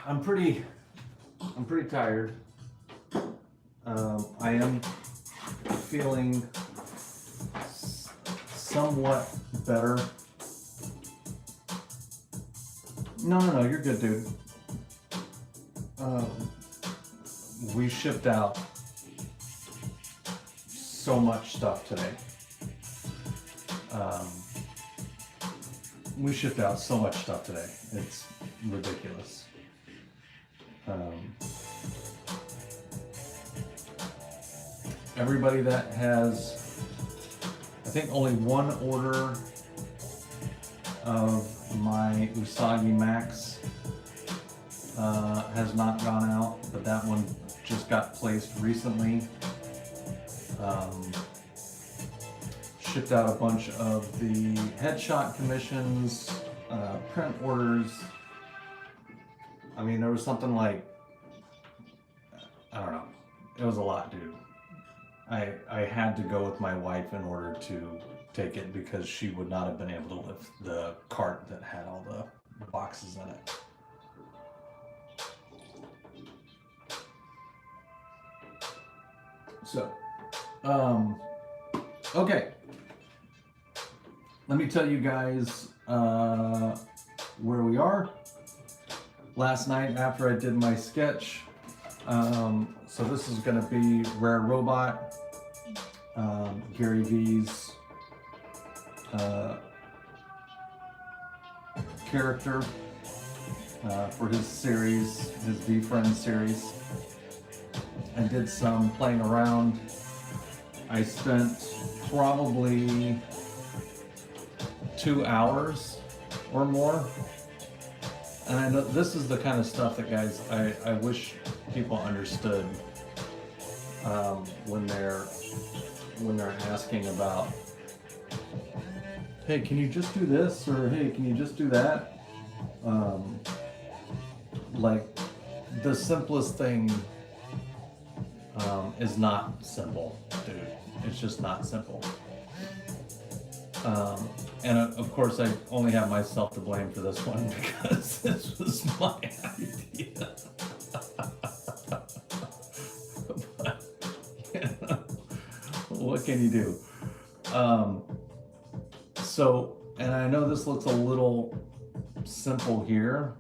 I'm pretty tired. I am feeling somewhat better. No, you're good, dude. We shipped out so much stuff today. We shipped out so much stuff today. It's ridiculous. Everybody that has, I think only one order of my Usagi Max has not gone out, but that one just got placed recently. Shipped out a bunch of the headshot commissions, print orders. I mean, there was something like, I don't know, it was a lot, dude. I had to go with my wife in order to take it because she would not have been able to lift the cart that had all the boxes in it. So, okay. Let me tell you guys where we are. Last night after I did my sketch, so this is going to be Rare Robot, Gary V's character for his series, his V-Friends series. I did some playing around. I spent probably 2 hours or more. And I know this is the kind of stuff that, guys, I wish people understood when they're asking about, hey, can you just do this? Or hey, can you just do that? Like, the simplest thing is not simple, dude. It's just not simple. And of course, I only have myself to blame for this one because this was my idea. But, you know, what can you do? So, and I know this looks a little simple here,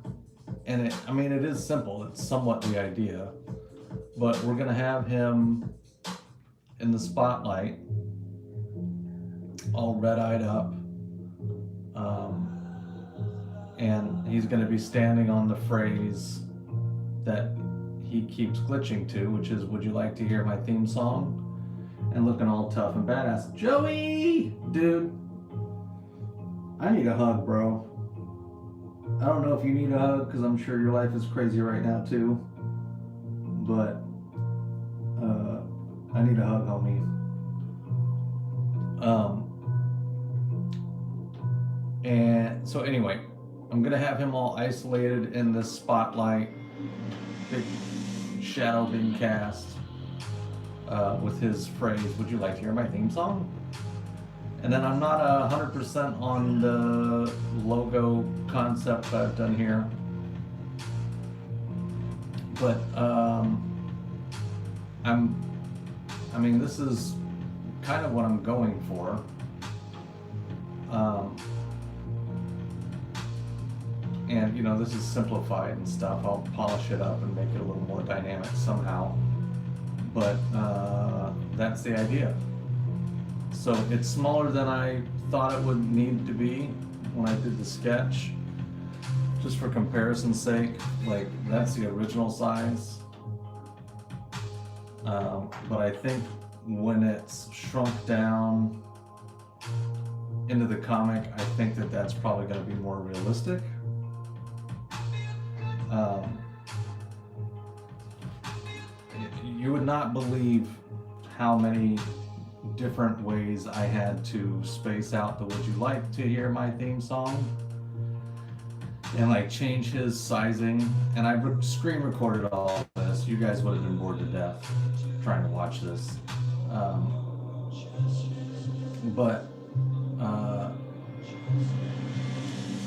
and it is simple. It's somewhat the idea, but we're gonna have him in the spotlight, all red-eyed up, and he's going to be standing on the phrase that he keeps glitching to, which is, would you like to hear my theme song? And looking all tough and badass. Joey! Dude, I need a hug, bro. I don't know if you need a hug, because I'm sure your life is crazy right now too, but I need a hug, homie. And so anyway, I'm gonna have him all isolated in this spotlight, big shadow being cast with his phrase, would you like to hear my theme song? And then I'm not 100% on the logo concept that I've done here, but this is kind of what I'm going for. And you know, this is simplified and stuff. I'll polish it up and make it a little more dynamic somehow. But that's the idea. So it's smaller than I thought it would need to be when I did the sketch. Just for comparison's sake, like that's the original size. But I think when it's shrunk down into the comic, I think that that's probably going to be more realistic. You would not believe how many different ways I had to space out the would you like to hear my theme song and like change his sizing, and I screen recorded all of this. You guys would have been bored to death trying to watch this.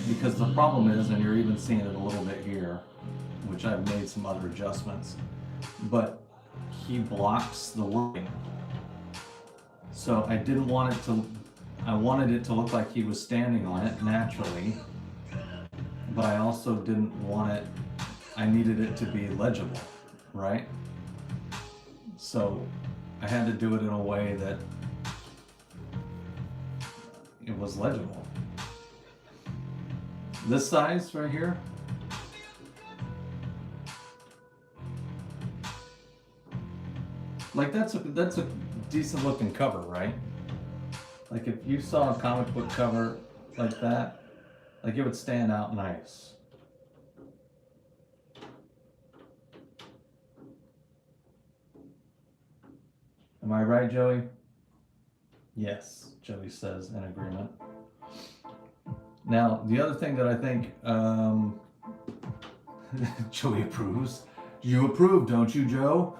Because the problem is, and you're even seeing it a little bit here which I've made some other adjustments, but he blocks the wording. So I didn't want it to, I wanted it to look like he was standing on it naturally, but I also didn't want it, I needed it to be legible, right? So I had to do it in a way that it was legible. This size right here, like that's a decent looking cover, right? Like if you saw a comic book cover like that, like it would stand out nice. Am I right, Joey? Yes, Joey says in agreement. Now, the other thing that I think Joey approves. You approve, don't you, Joe?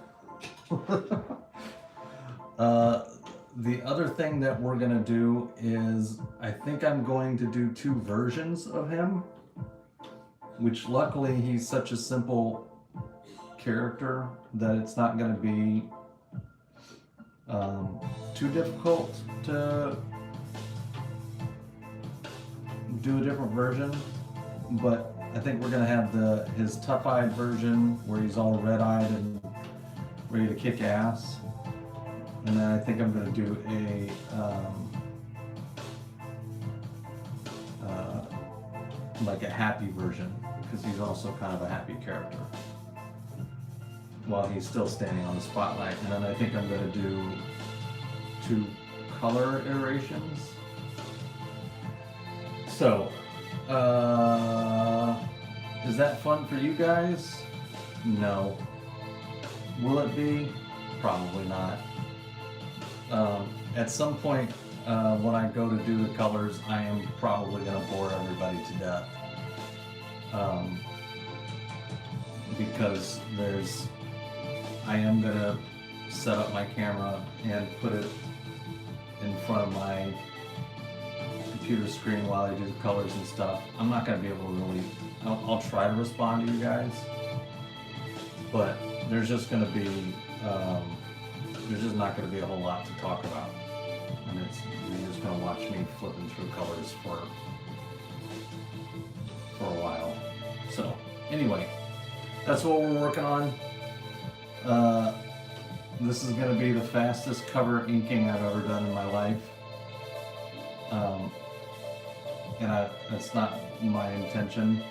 The other thing that we're gonna do is, I think I'm going to do 2 versions of him, which luckily he's such a simple character that it's not gonna be too difficult to do a different version. But I think we're gonna have his tough-eyed version where he's all red-eyed and ready to kick ass. And then I think I'm going to do like a happy version, because he's also kind of a happy character while he's still standing on the spotlight. And then I think I'm going to do 2 color iterations. So, is that fun for you guys? No. Will it be? Probably not. At some point, when I go to do the colors, I am probably going to bore everybody to death. Because I am going to set up my camera and put it in front of my computer screen while I do the colors and stuff. I'm not going to be able to really, I'll try to respond to you guys, but there's just going to be, there's just not going to be a whole lot to talk about. And you're just going to watch me flipping through colors for a while. So anyway, that's what we're working on. This is going to be the fastest cover inking I've ever done in my life. And that's not my intention.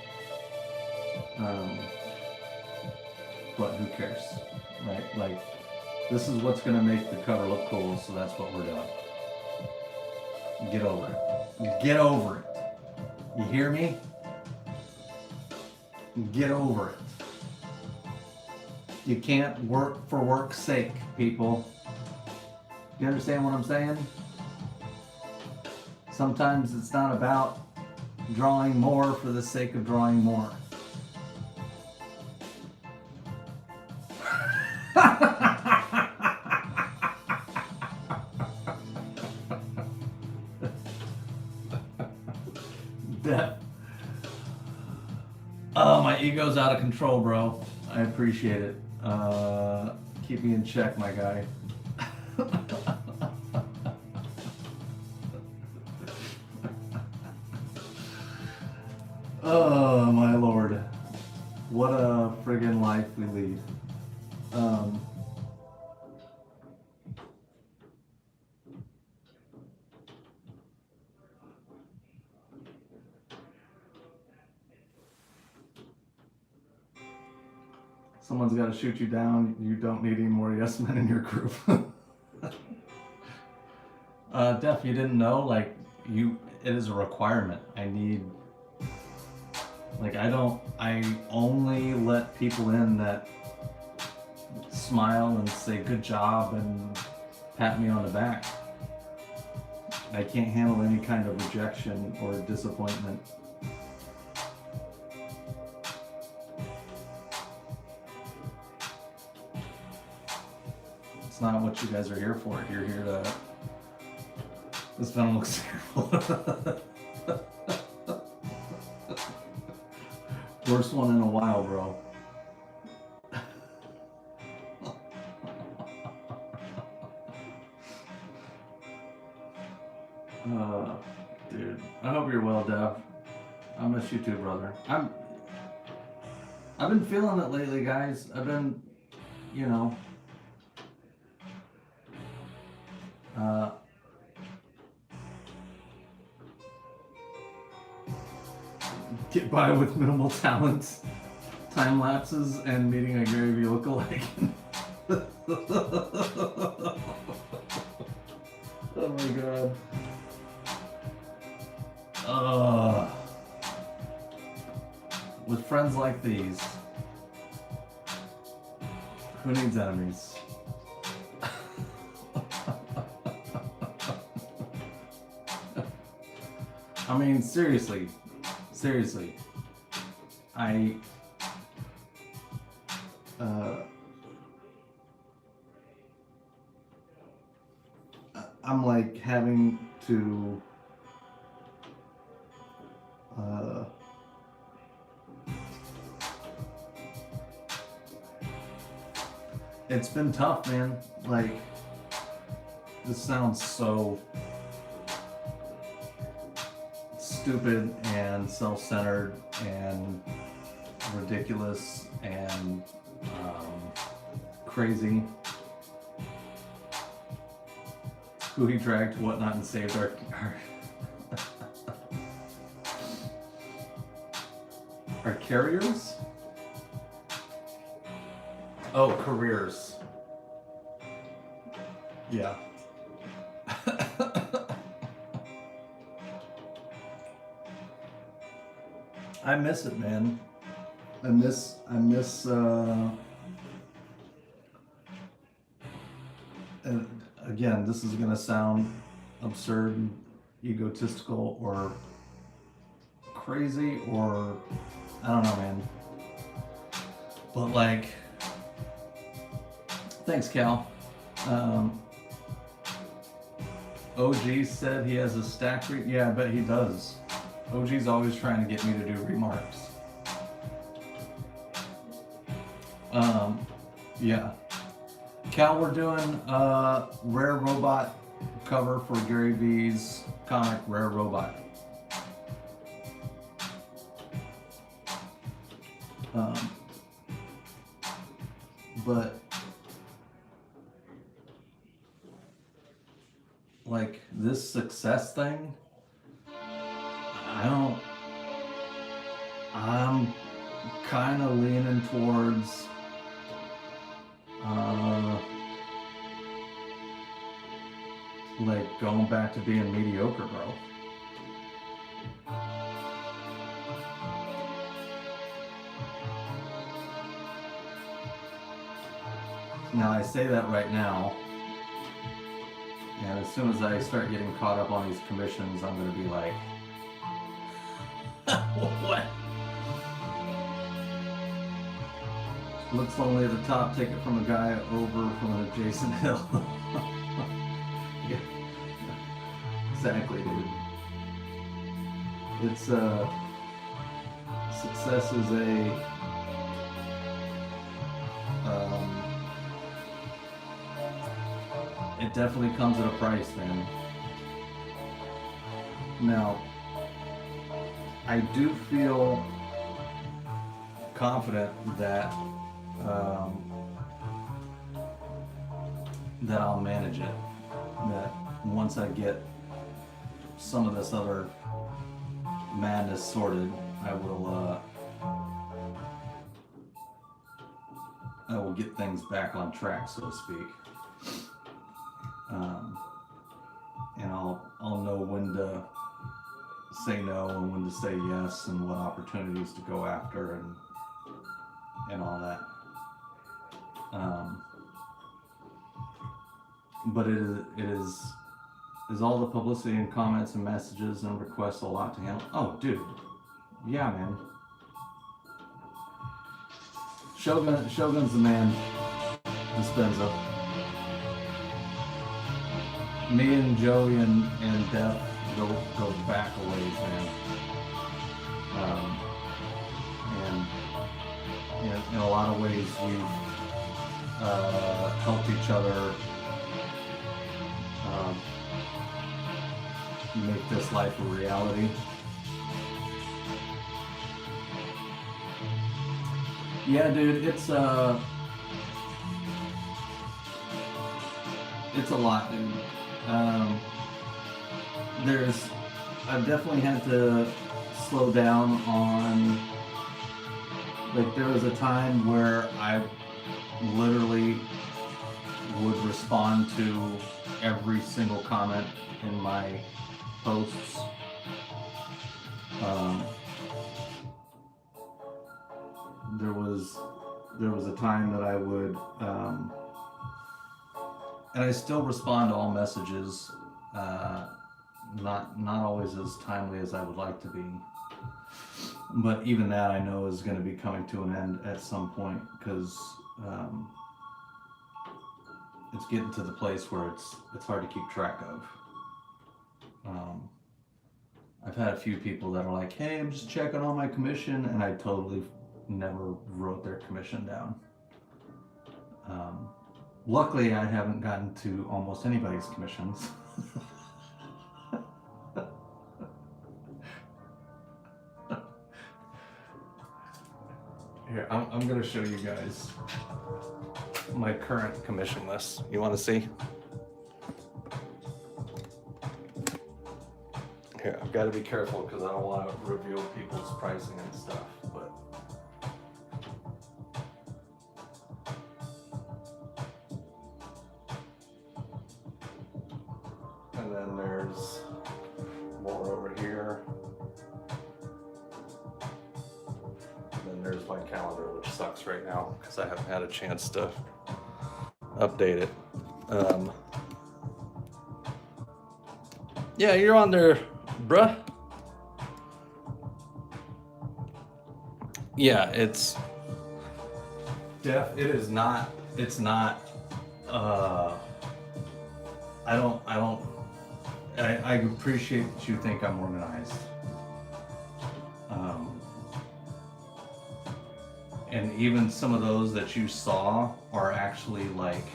But who cares, right? Like, this is what's going to make the cover look cool, so that's what we're doing. Get over it. Get over it. You hear me? Get over it. You can't work for work's sake, people. You understand what I'm saying? Sometimes it's not about drawing more for the sake of drawing more. Oh, my ego's out of control, bro. I appreciate it. Keep me in check, my guy. Oh, my lord. What a friggin' life we lead. Someone's got to shoot you down. You don't need any more yes men in your group. Def, you didn't know? Like, it is a requirement. I only let people in that smile and say good job and pat me on the back. I can't handle any kind of rejection or disappointment. It's not what you guys are here for. You're here to... This venom looks terrible. Worst one in a while, bro. Uh, dude, I hope you're well, Dev. I miss you too, brother. I've been feeling it lately, guys. I've been, you know, uh, get by with minimal talent, time lapses, and meeting a Gary Vee lookalike. Oh my god. With friends like these, who needs enemies? I mean, seriously, I'm like having to it's been tough, man. Like, this sounds so stupid and self-centered and ridiculous and crazy. Who he dragged to whatnot and saved our our carriers? Oh, careers. Yeah. I miss it, man. I miss and again, this is gonna sound absurd, egotistical, or crazy, or I don't know, man. But like, thanks, Cal. OG said he has a stack. Yeah, I bet he does. OG's always trying to get me to do remarks. Yeah. Cal, we're doing a Rare Robot cover for Gary Vee's comic Rare Robot. But like this success thing, I'm kind of leaning towards like going back to being mediocre, bro. Now I say that right now, and as soon as I start getting caught up on these commissions, I'm gonna be like, what? Looks lonely at the top, take it from a guy over from an adjacent hill. Yeah. Exactly, dude. It's success is it definitely comes at a price, man. Now, I do feel confident that that I'll manage it. That once I get some of this other madness sorted, I will get things back on track, so to speak. And I'll know when to say no and when to say yes, and what opportunities to go after, and all that. But it is all the publicity and comments and messages and requests a lot to handle. Oh, dude, yeah, man. Shogun's the man. Dispenza. Me and Joey and Death go back a ways, man. And in a lot of ways we've helped each other make this life a reality. Yeah, dude, it's a lot, dude. I've definitely had to slow down on, like, there was a time where I literally would respond to every single comment in my posts. There was a time that I would, and I still respond to all messages, not always as timely as I would like to be. But even that I know is going to be coming to an end at some point, because it's getting to the place where it's hard to keep track of. I've had a few people that are like, hey, I'm just checking on my commission, and I totally never wrote their commission down. Luckily, I haven't gotten to almost anybody's commissions. Here, I'm going to show you guys my current commission list. You want to see? Here, I've got to be careful because I don't want to reveal people's pricing and stuff, but and then there's more over here. And then there's my calendar, which sucks right now because I haven't had a chance to update it. Yeah, you're on there, bruh. Yeah, it is not, I appreciate that you think I'm organized. And even some of those that you saw are actually like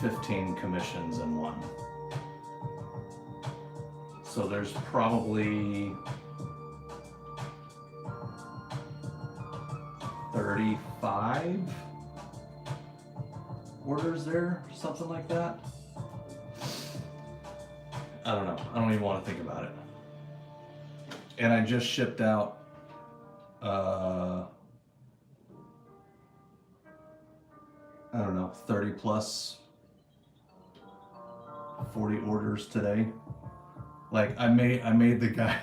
15 commissions in one. So there's probably 35 orders there, something like that. I don't know. I don't even want to think about it. And I just shipped out I don't know, 30 plus 40 orders today. Like I made the guy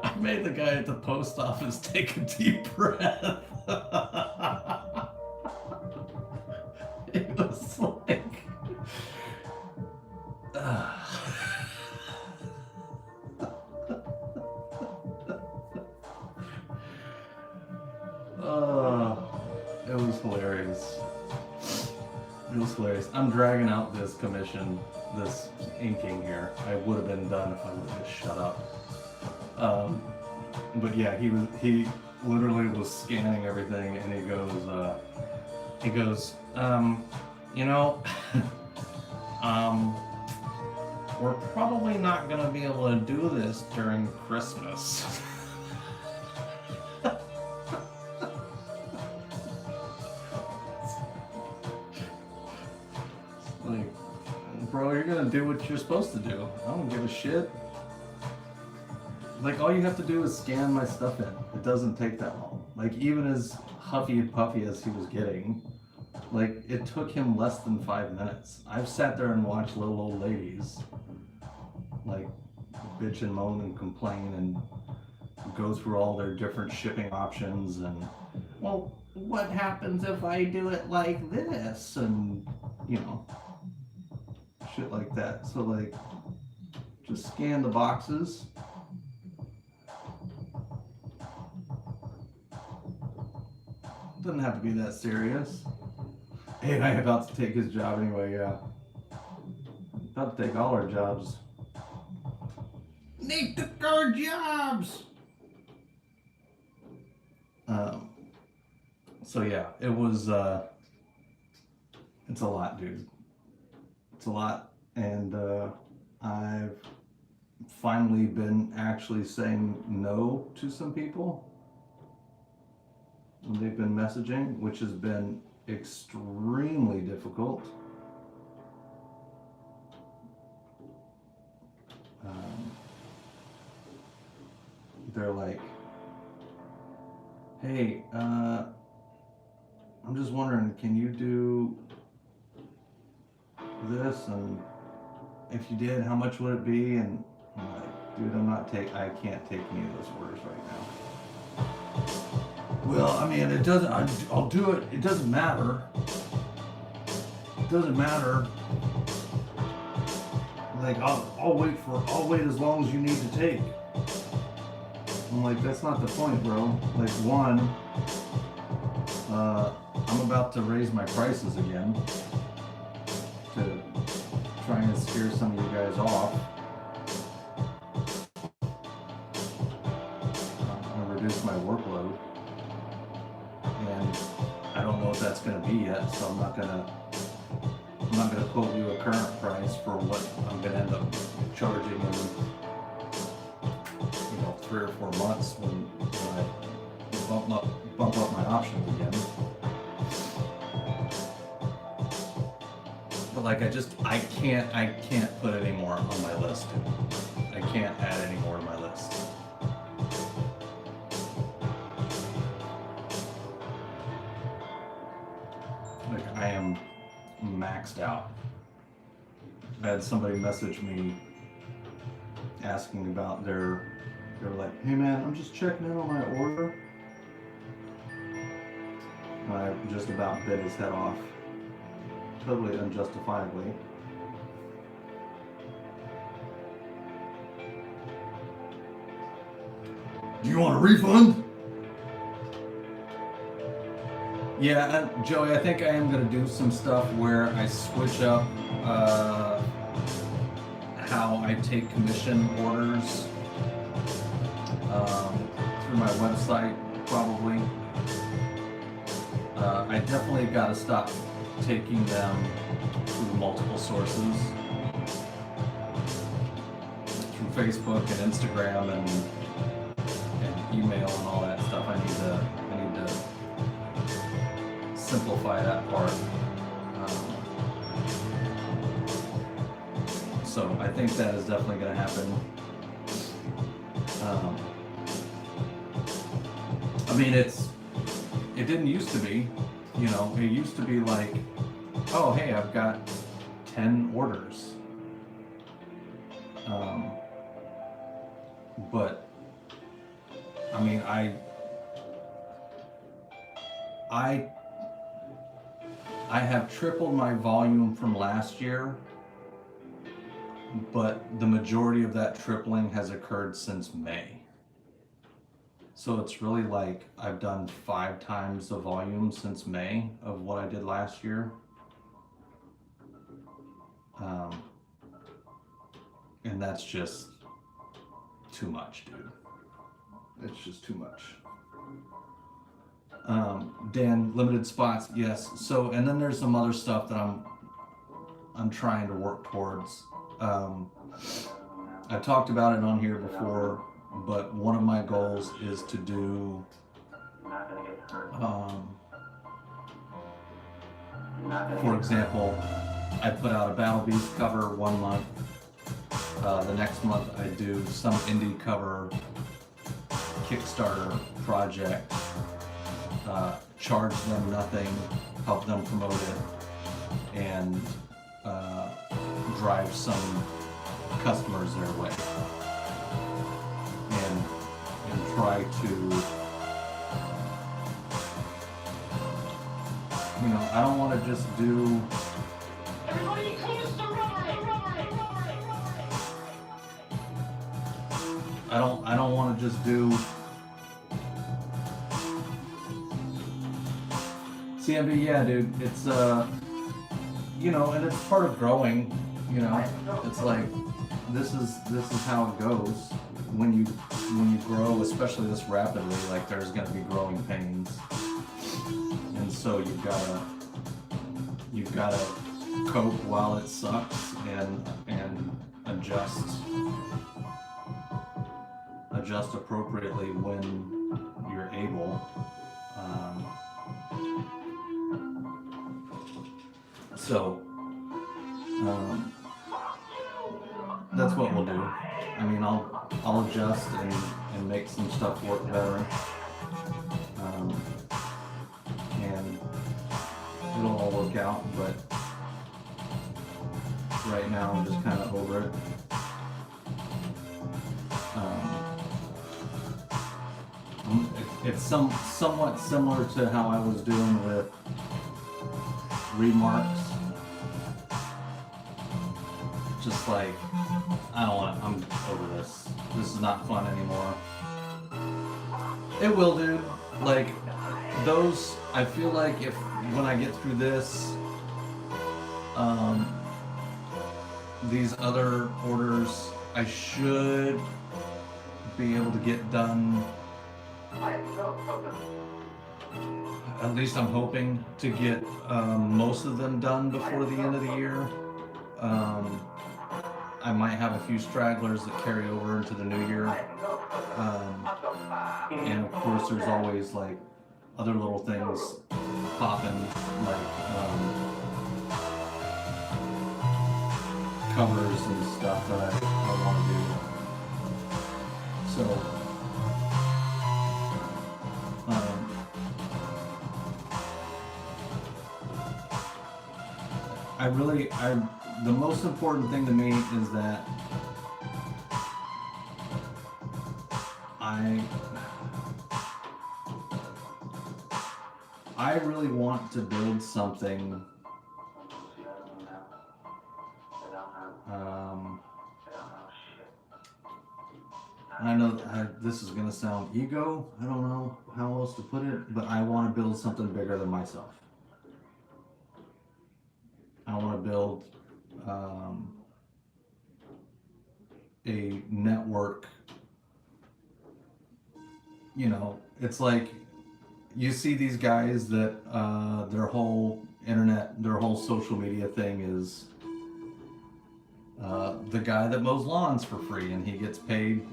I made the guy at the post office take a deep breath. It was like it was hilarious. It was hilarious. I'm dragging out this commission, this inking here. I would have been done if I would have just shut up. But yeah, he literally was scanning everything, and he goes, you know, we're probably not gonna be able to do this during Christmas. Like, bro, you're gonna do what you're supposed to do. I don't give a shit. Like, all you have to do is scan my stuff in. It doesn't take that long. Like, even as huffy and puffy as he was getting, like, it took him less than 5 minutes. I've sat there and watched little old ladies, like, bitch and moan and complain and go through all their different shipping options and, well, what happens if I do it like this? And, you know, shit like that. So, like, just scan the boxes. Doesn't have to be that serious. Hey, I'm about to take his job anyway, yeah. About to take all our jobs. Nate took our jobs! So yeah, it was, it's a lot, dude. It's a lot. And I've finally been actually saying no to some people when they've been messaging, which has been extremely difficult. They're like, hey, I'm just wondering, can you do this? And if you did, how much would it be? And I'm like, dude, I can't take any of those orders right now. Well, I mean, it doesn't, I'll do it. It doesn't matter. It doesn't matter. Like, I'll wait as long as you need to take. I'm like, that's not the point, bro. Like, one, I'm about to raise my prices again to try and scare some of you guys off. I'm gonna reduce my workload, and I don't know what that's gonna be yet, so I'm not gonna quote you a current price for what I'm gonna end up charging in 3 or 4 months when I bump up my options again. But like I can't put any more on my list. I can't add any more to my list. Like, I am maxed out. I had somebody message me asking about they were like, hey man, I'm just checking in on my order. And I just about bit his head off. Totally unjustifiably. Do you want a refund? Yeah, Joey, I think I am going to do some stuff where I switch up how I take commission orders through my website, probably. I definitely got to stop taking them through multiple sources, through Facebook and Instagram and email and all that stuff. I need to simplify that part. So I think that is definitely going to happen. I mean, it didn't used to be, it used to be like, oh, hey, I've got 10 orders. But I mean, I have tripled my volume from last year, but the majority of that tripling has occurred since May. So it's really like I've done 5 times the volume since May of what I did last year. And that's just too much, dude. It's just too much. Dan, limited spots, yes. So, and then there's some other stuff that I'm trying to work towards. I've talked about it on here before, but one of my goals is to do for example, I put out a Battle Beast cover one month. The next month I do some indie cover Kickstarter project, charge them nothing, help them promote it, and drive some customers their way, and try to, I don't want to just do. Everybody close the I don't want to just do CMB. Yeah, dude, it's and it's part of growing. It's like this is how it goes when you grow, especially this rapidly. Like, there's going to be growing pains. and so you've gotta cope while it sucks and adjust appropriately when you're able. Um, so that's what we'll do. I mean, I'll adjust and make some stuff work better, and it'll all work out. But right now, I'm just kind of over it. It's somewhat similar to how I was doing with remarks. Just like, I'm over this. This is not fun anymore. It will, dude. Like, those, I feel like when I get through this, these other orders, I should be able to get done. At least I'm hoping to get most of them done before the end of the year. I might have a few stragglers that carry over into the new year. And of course there's always like other little things popping, like covers and stuff that I want to do. So the most important thing to me is that I really want to build something I know this is going to sound ego, I don't know how else to put it, but I want to build something bigger than myself. I want to build a network. You know, it's like you see these guys that their whole internet, their whole social media thing is the guy that mows lawns for free, and he gets paid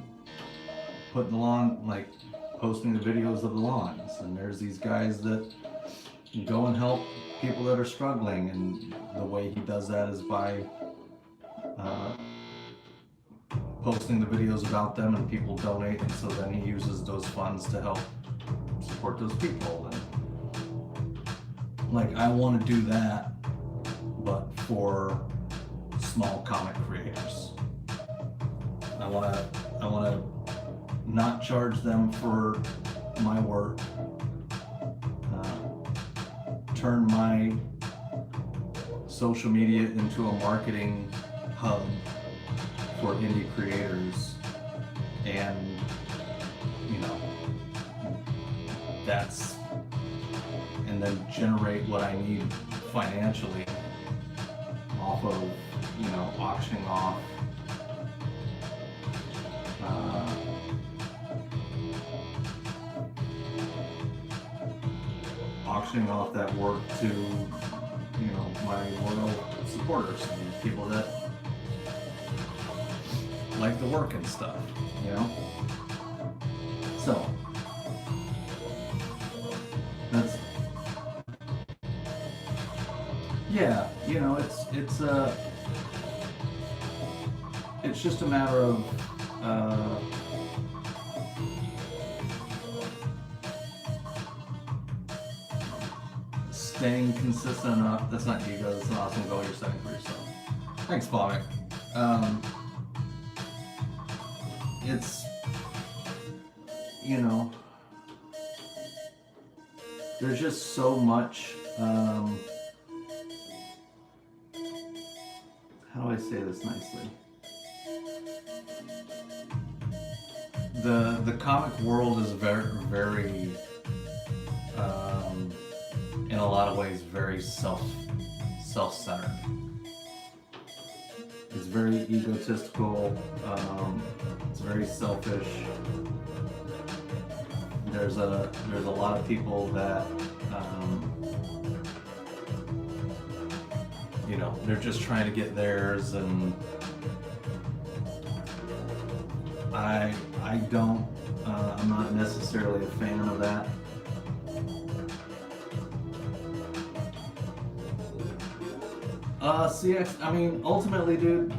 putting the lawn, like posting the videos of the lawns. And there's these guys that go and help people that are struggling, and the way he does that is by posting the videos about them, and people donate, and so then he uses those funds to help support those people. And like, I want to do that, but for small comic creators. I want to not charge them for my work, turn my social media into a marketing hub for indie creators, and and then generate what I need financially off of auctioning off that work to my loyal supporters and people that like the work and stuff, so that's it's just a matter of staying consistent enough. That's not ego, that's an awesome goal you're setting for yourself. Thanks, Bobby. It's, there's just so much, how do I say this nicely? The comic world is very, very, in a lot of ways, very self-centered. It's very egotistical. It's very selfish. There's a lot of people that you know, they're just trying to get theirs, and I don't, I'm not necessarily a fan of that. CX, I mean, ultimately, dude,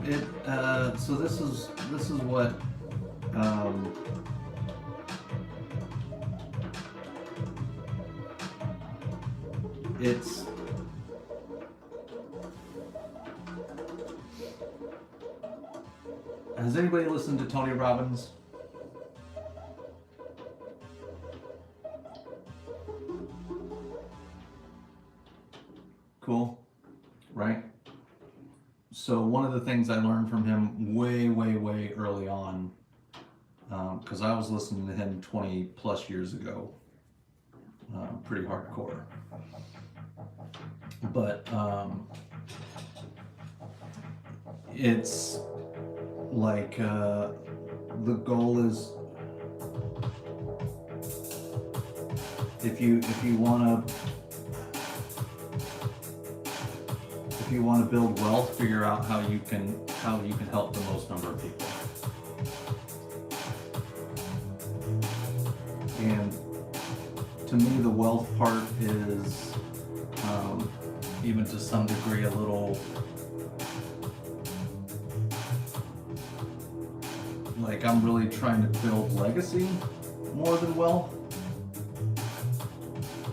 so this is what, it's, has anybody listened to Tony Robbins? Cool, right? So one of the things I learned from him way early on, because I was listening to him 20 plus years ago, pretty hardcore. But it's like the goal is, if you want to build wealth, figure out how you can help the most number of people. And to me, the wealth part is even to some degree a little like I'm really trying to build legacy more than wealth.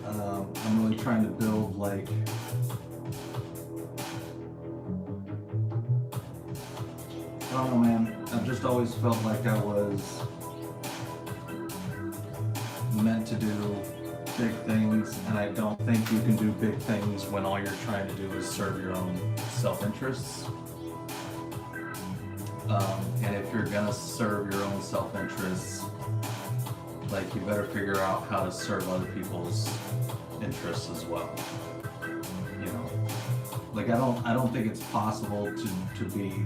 I'm really trying to build like I don't know, man. I've just always felt like I was meant to do big things, and I don't think you can do big things when all you're trying to do is serve your own self-interests. And if you're gonna serve your own self-interests, like, you better figure out how to serve other people's interests as well. You know, like I don't think it's possible to be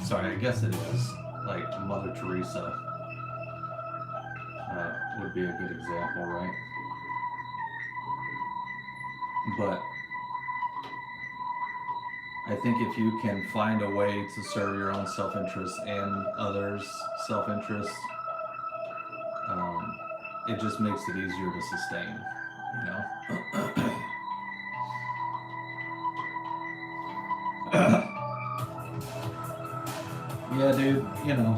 sorry, I guess it is like Mother Teresa would be a good example, right? But I think if you can find a way to serve your own self-interest and others' self-interest, it just makes it easier to sustain, you know? Yeah, dude, you know,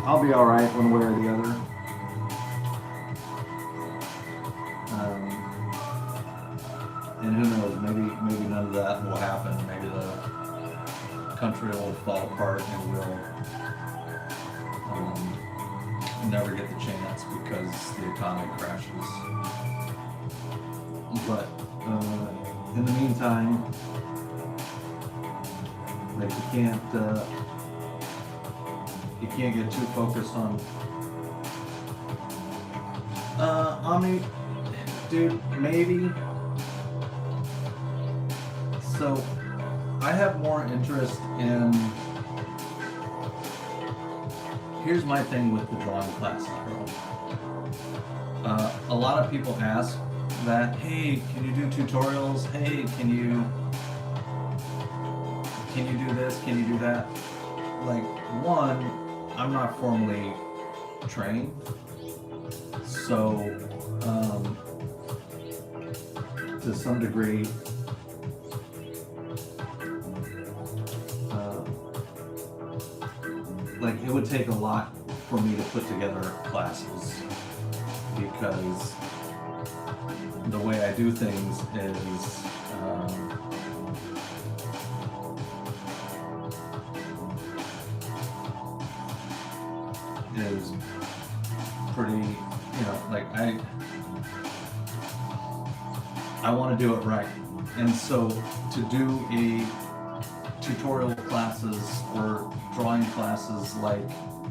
I'll be alright one way or the other. And who knows, maybe none of that will happen. Maybe the country will fall apart and we'll never get the chance because the economy crashes. But in the meantime, like you can't get too focused on me, dude, maybe. So I have more interest in, here's my thing with the drawing classes, bro. A lot of people ask that, hey, can you do tutorials? Hey, can you do this? Can you do that? Like, one, I'm not formally trained, so to some degree, like, it would take a lot for me to put together classes, because the way I do things is pretty, you know, like I want to do it right. And so to do a tutorial classes or drawing classes like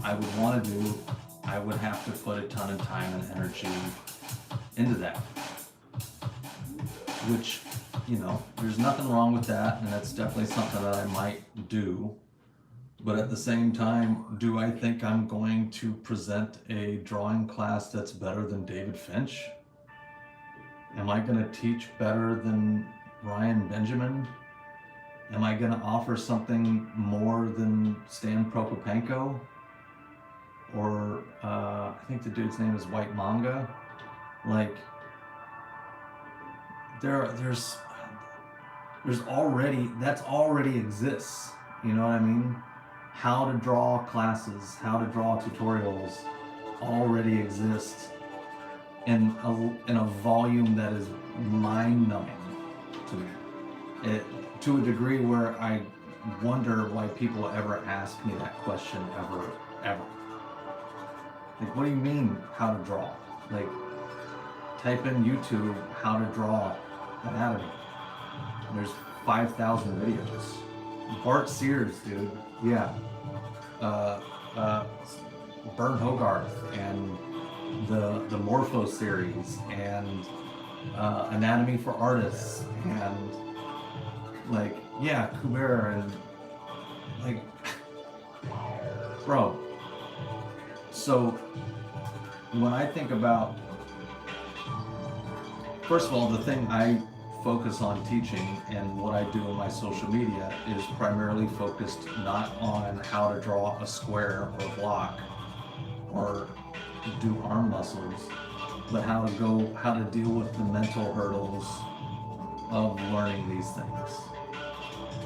I would want to do, I would have to put a ton of time and energy into that. Which, you know, there's nothing wrong with that, and that's definitely something that I might do. But at the same time, do I think I'm going to present a drawing class that's better than David Finch? Am I going to teach better than Ryan Benjamin? Am I going to offer something more than Stan Prokopenko? Or I think the dude's name is White Manga. Like, there's already, that's already exists. You know what I mean? How to draw classes, how to draw tutorials already exists in a volume that is mind-numbing to me. To a degree where I wonder why people ever ask me that question ever. Like, what do you mean, how to draw? Like, type in YouTube, how to draw anatomy. There's 5,000 videos. Bart Sears, dude. Yeah. Bern Hogarth and the Morpho series and Anatomy for Artists and like, yeah, Kubera and like, bro. So when I think about, first of all, the thing I focus on teaching and what I do in my social media is primarily focused not on how to draw a square or block or do arm muscles, but how to deal with the mental hurdles of learning these things,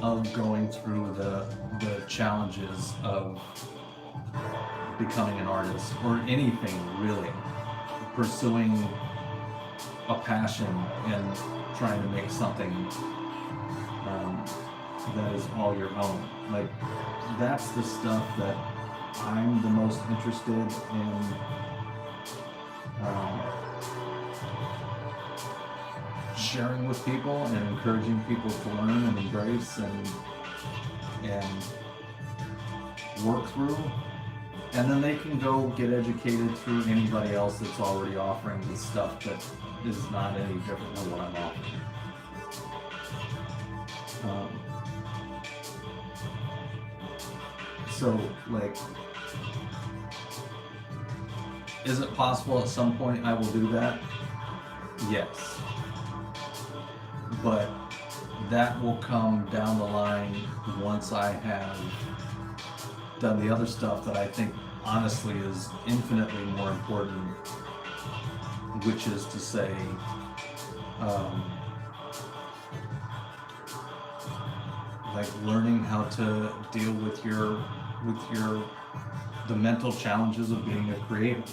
of going through the challenges of becoming an artist or anything really, pursuing a passion and trying to make something that is all your own. Like, that's the stuff that I'm the most interested in sharing with people and encouraging people to learn and embrace and work through. And then they can go get educated through anybody else that's already offering the stuff that is not any different than what I'm offering. So, like, is it possible at some point I will do that? Yes. But that will come down the line once I have done the other stuff that I think honestly is infinitely more important, which is to say, like learning how to deal with the mental challenges of being a creator.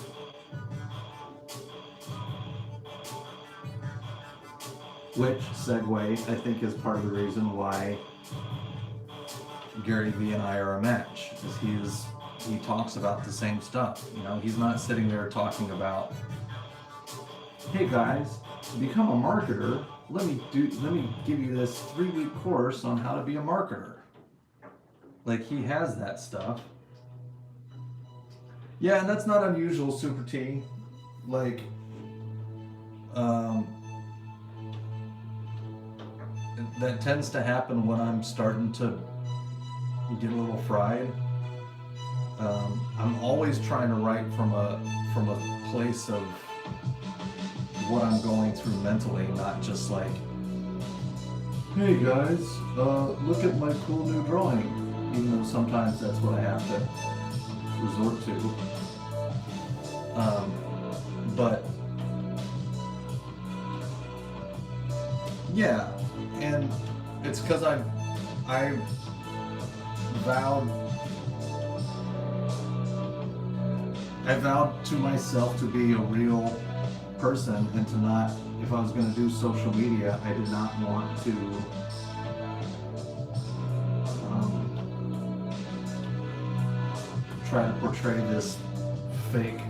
Which segue, I think, is part of the reason why Gary Vee and I are a match, is he talks about the same stuff. You know, he's not sitting there talking about, hey guys, to become a marketer, let me give you this 3-week course on how to be a marketer. Like, he has that stuff. Yeah, and that's not unusual, Super T. Like, that tends to happen when I'm starting to get a little fried. I'm always trying to write from a place of what I'm going through mentally, not just like, hey guys, look at my cool new drawing, even though sometimes that's what I have to resort to. But yeah, and it's because I vowed to myself to be a real person and to not, if I was going to do social media, I did not want to try to portray this fake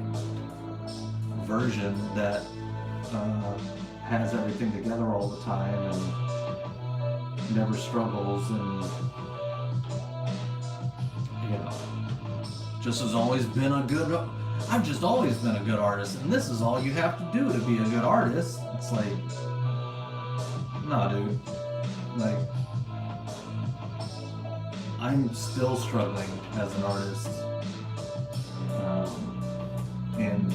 version that has everything together all the time and never struggles and, you know, just has always been I've just always been a good artist, and this is all you have to do to be a good artist. It's like, nah, dude. Like, I'm still struggling as an artist, and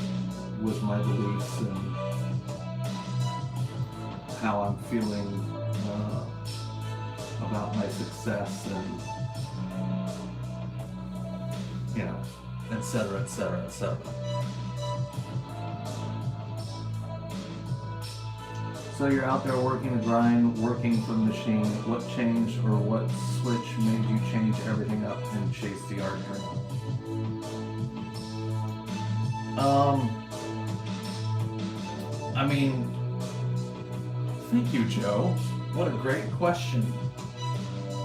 with my beliefs and how I'm feeling about my success, and et cetera, et cetera, et cetera. So you're out there working the grind, working for the machine. What changed, or what switch made you change everything up and chase the art dream? I mean, thank you, Joe. What a great question.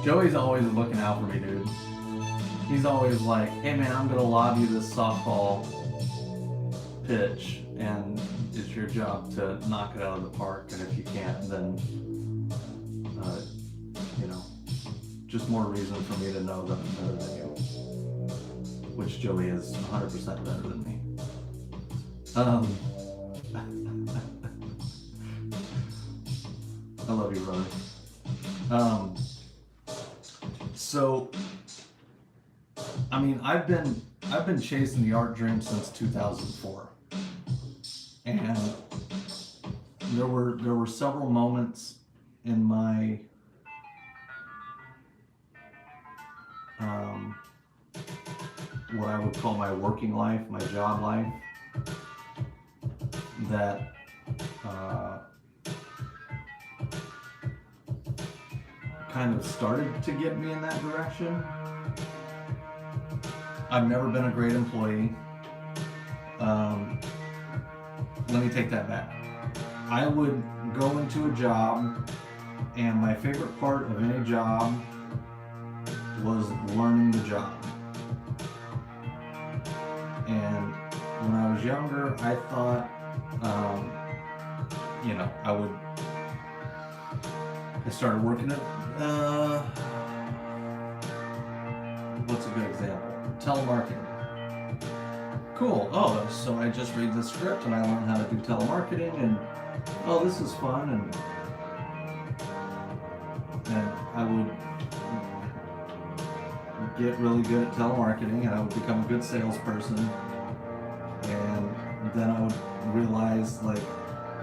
Joey's always looking out for me, dude. He's always like, hey man, I'm gonna lob you this softball pitch, and it's your job to knock it out of the park, and if you can't, then just more reason for me to know that I'm better than you, which Joey is 100% better than me. I love you, brother. So I mean, I've been chasing the art dream since 2004, and there were several moments in my what I would call my working life, my job life, that kind of started to get me in that direction. I've never been a great employee. Let me take that back. I would go into a job, and my favorite part of any job was learning the job. And when I was younger, I thought, I started working at, what's a good example? Telemarketing. Cool. Oh, so I just read the script and I learn how to do telemarketing, and oh, this is fun, and I would get really good at telemarketing, and I would become a good salesperson, and then I would realize, like,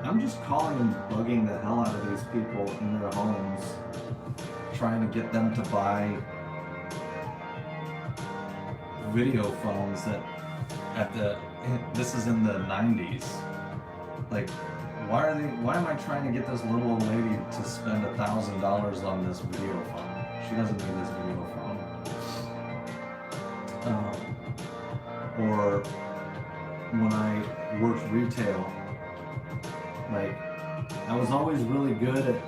I'm just calling and bugging the hell out of these people in their homes, trying to get them to buy video phones that this is in the 90s. Like, why am I trying to get this little old lady to spend $1,000 on this video phone? She doesn't need this video phone. Or when I worked retail, like, I was always really good at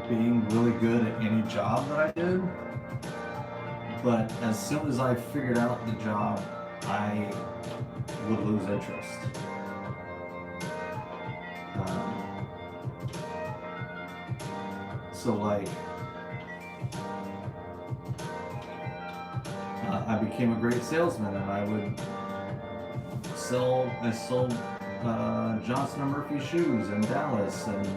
being really good at any job that I did, but as soon as I figured out the job, I would lose interest. So like, I became a great salesman, and I sold Johnson & Murphy shoes in Dallas, and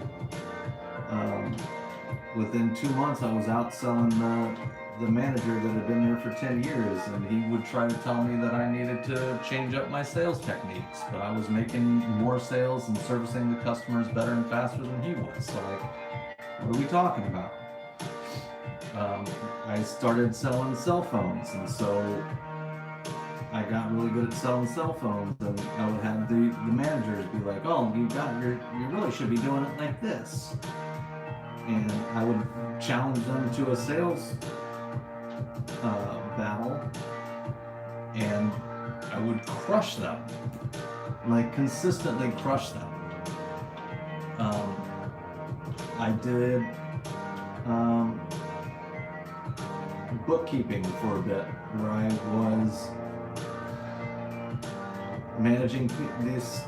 within 2 months I was out selling the manager that had been there for 10 years, and he would try to tell me that I needed to change up my sales techniques, but I was making more sales and servicing the customers better and faster than he was. So like, what are we talking about? I started selling cell phones, and so I got really good at selling cell phones, and I would have the managers be like, oh, you really should be doing it like this. And I would challenge them to a sales battle, and I would crush them, like consistently crush them. I did bookkeeping for a bit, where I was managing this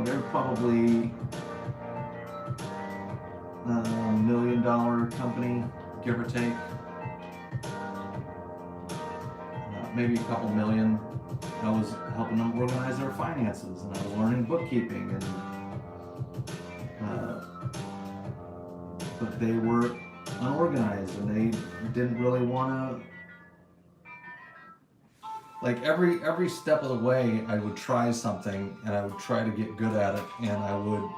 they're probably $1 million company, give or take, maybe a couple million. I was helping them organize their finances, and I was learning bookkeeping, and but they were unorganized and they didn't really want to. Like every step of the way, I would try something and I would try to get good at it, and I would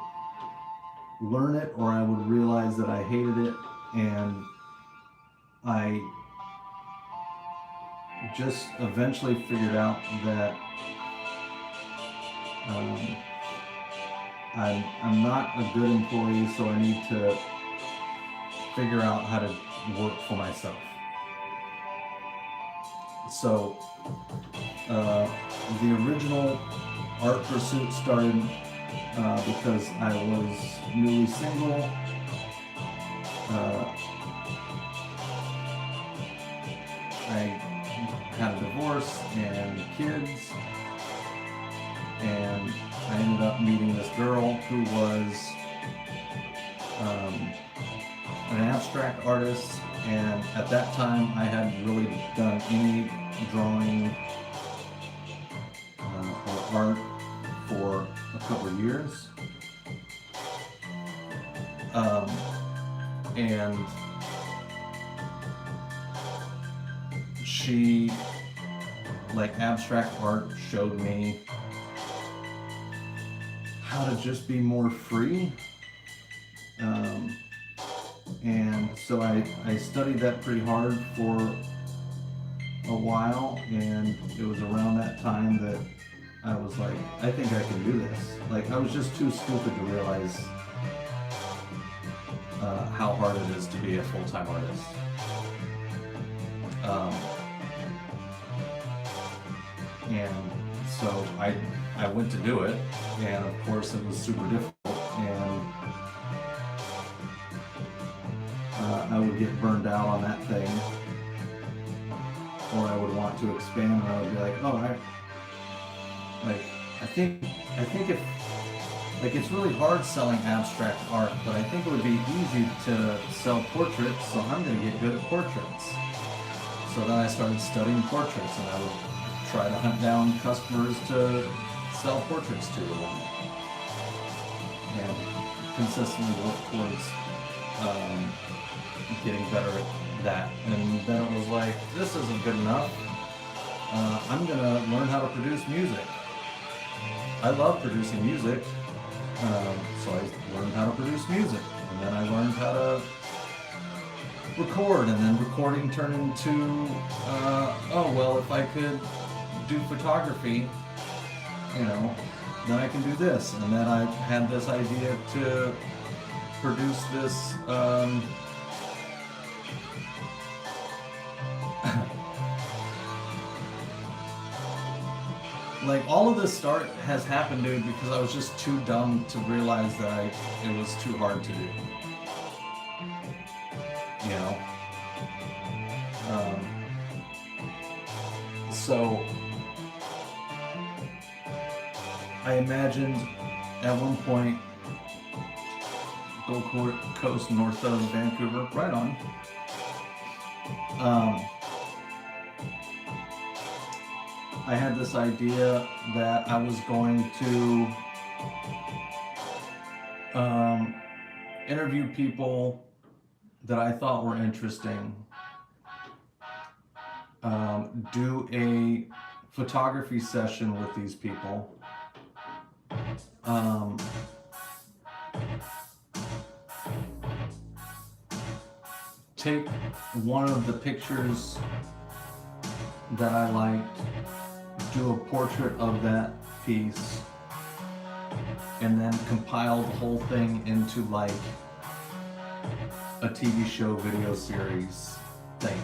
learn it, or I would realize that I hated it, and I just eventually figured out that I'm not a good employee, so I need to figure out how to work for myself. So the original art pursuit started because I was newly single. I had a divorce and kids, and I ended up meeting this girl who was an abstract artist, and at that time I hadn't really done any drawing or art for a couple of years. And she, like, abstract art showed me how to just be more free. And so I studied that pretty hard for a while, and it was around that time that I was like, I think I can do this. Like, I was just too stupid to realize how hard it is to be a full-time artist. And so I went to do it, and of course it was super difficult, and I would get burned out on that thing, or I would want to expand, and I would be like, oh, I think if, like, it's really hard selling abstract art, but I think it would be easy to sell portraits, so I'm going to get good at portraits. So then I started studying portraits, and I would try to hunt down customers to sell portraits to them, and consistently work towards getting better at that. And then it was like, this isn't good enough. I'm going to learn how to produce music. I love producing music, so I learned how to produce music, and then I learned how to record, and then recording turned into, oh, well, if I could do photography, you know, then I can do this. And then I had this idea to produce this, like, all of this has happened, dude, because I was just too dumb to realize that it was too hard to do. You know? So I imagined at one point Gold Coast, north of Vancouver, right on. I had this idea that I was going to interview people that I thought were interesting, do a photography session with these people, take one of the pictures that I liked, do a portrait of that piece, and then compile the whole thing into like a TV show video series thing.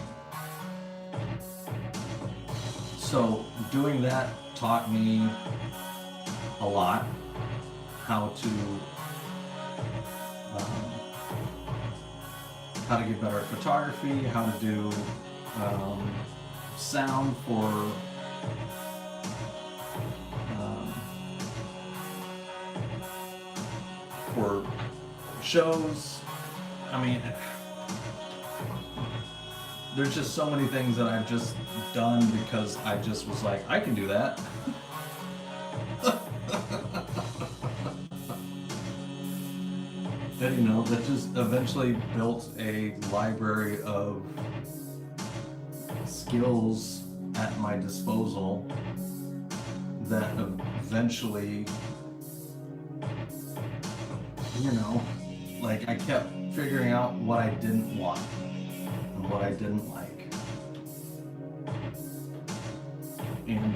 So doing that taught me a lot, how to get better at photography, how to do sound for shows. I mean, there's just so many things that I've just done because I just was like, I can do that. that just eventually built a library of skills at my disposal that eventually, like I kept figuring out what I didn't want and what I didn't like. And,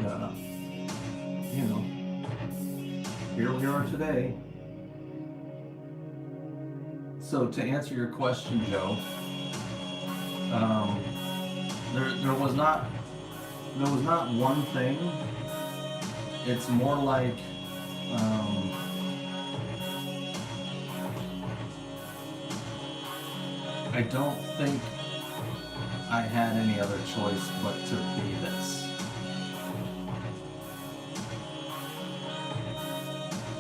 here we are today. So to answer your question, Joe, there was not one thing. It's more like I don't think I had any other choice but to be this.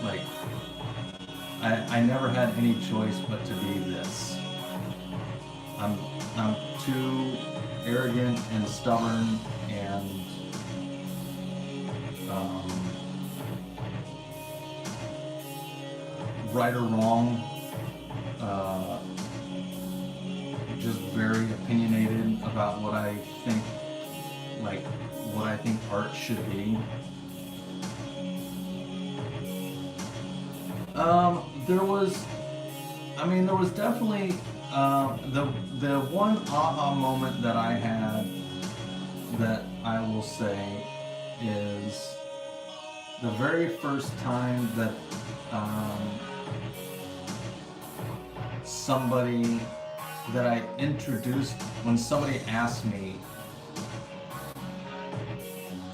Like, I never had any choice but to be this. I'm too arrogant and stubborn and right or wrong, just very opinionated about what I think art should be. There was definitely the one aha moment that I had that I will say is the very first time that somebody that I introduced, when somebody asked me,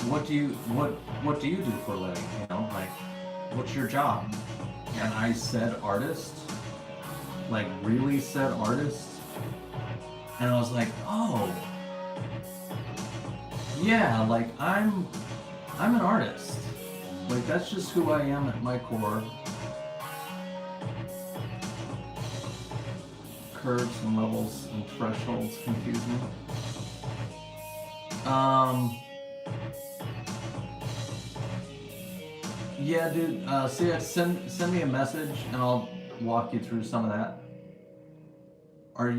what do you do for a living? Like, what's your job? And I said artist, like really said artist. And I was like, oh, yeah, like I'm an artist. Like that's just who I am at my core. Curves and levels and thresholds confuse me. Yeah, dude. Send me a message and I'll walk you through some of that. Are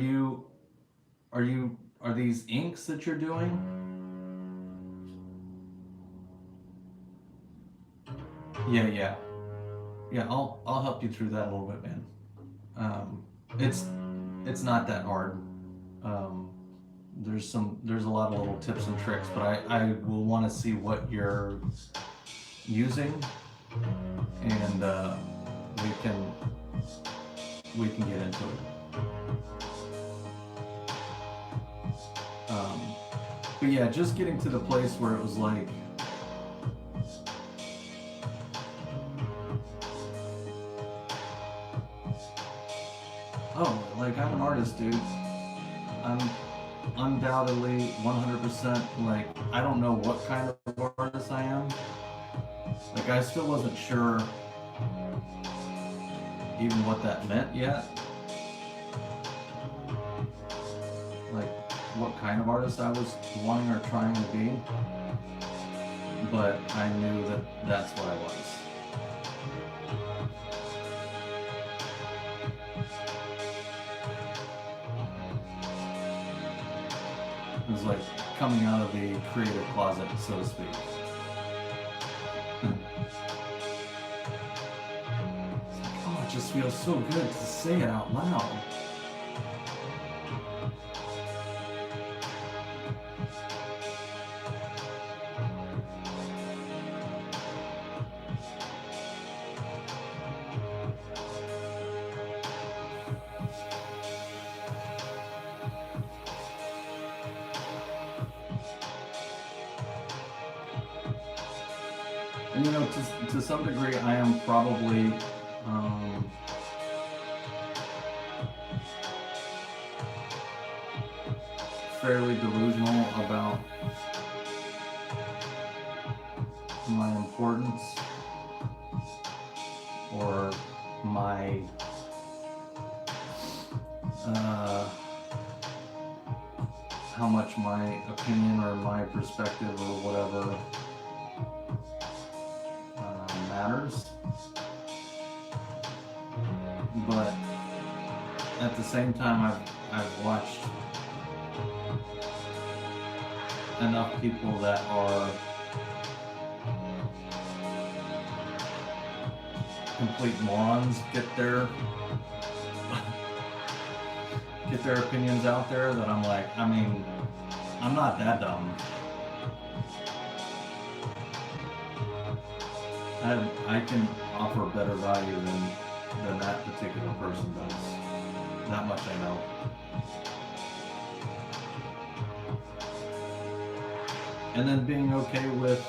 these inks that you're doing? Yeah. I'll help you through that a little bit, man. It's not that hard. There's a lot of little tips and tricks, but I will want to see what you're using, and we can get into it. But yeah, just getting to the place where it was like, oh, like I'm an artist, dude. I'm undoubtedly 100%, like, I don't know what kind of artist I am. Like, I still wasn't sure even what that meant yet. Like, what kind of artist I was wanting or trying to be. But I knew that that's what I was. It was like coming out of the creative closet, so to speak. It's like, oh, it just feels so good to say it out loud. And to some degree, I am probably fairly delusional about my importance or my how much my opinion or my perspective or whatever matters. But at the same time, I've watched enough people that are complete morons get their opinions out there that I'm like, I mean, I'm not that dumb. I can offer better value than that particular person does. That much I know. And then being okay with,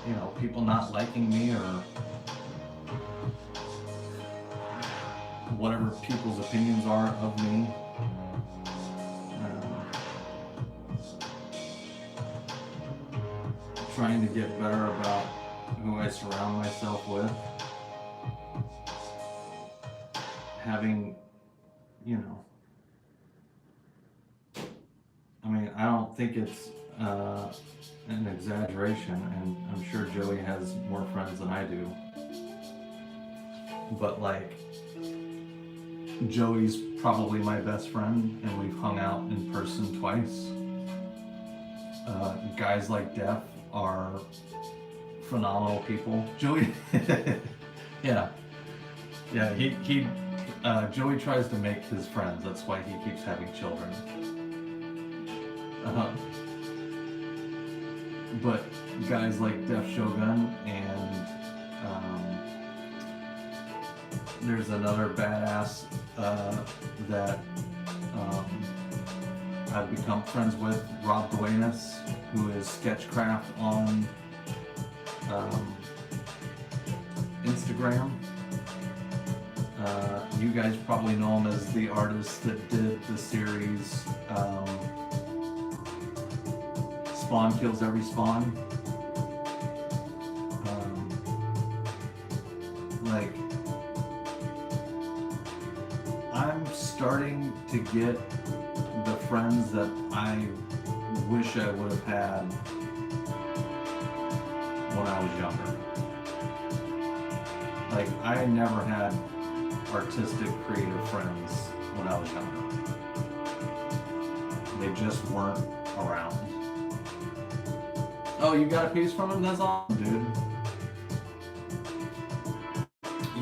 you know, people not liking me or whatever people's opinions are of me. Trying to get better about who I surround myself with. Having, you know, I mean, I don't think it's an exaggeration, and I'm sure Joey has more friends than I do. But like, Joey's probably my best friend, and we've hung out in person twice. Guys like Def are phenomenal people. Joey, yeah, he Joey tries to make his friends. That's why he keeps having children. But guys like Def Shogun and there's another badass that I've become friends with, Rob Duenas, who is Sketchcraft on Instagram. You guys probably know him as the artist that did the series Spawn Kills Every Spawn. Like, I'm starting to get the friends that I wish I would have had when I was younger. Like, I never had artistic, creative friends when I was younger. They just weren't around. Oh, you got a piece from him? That's awesome, dude.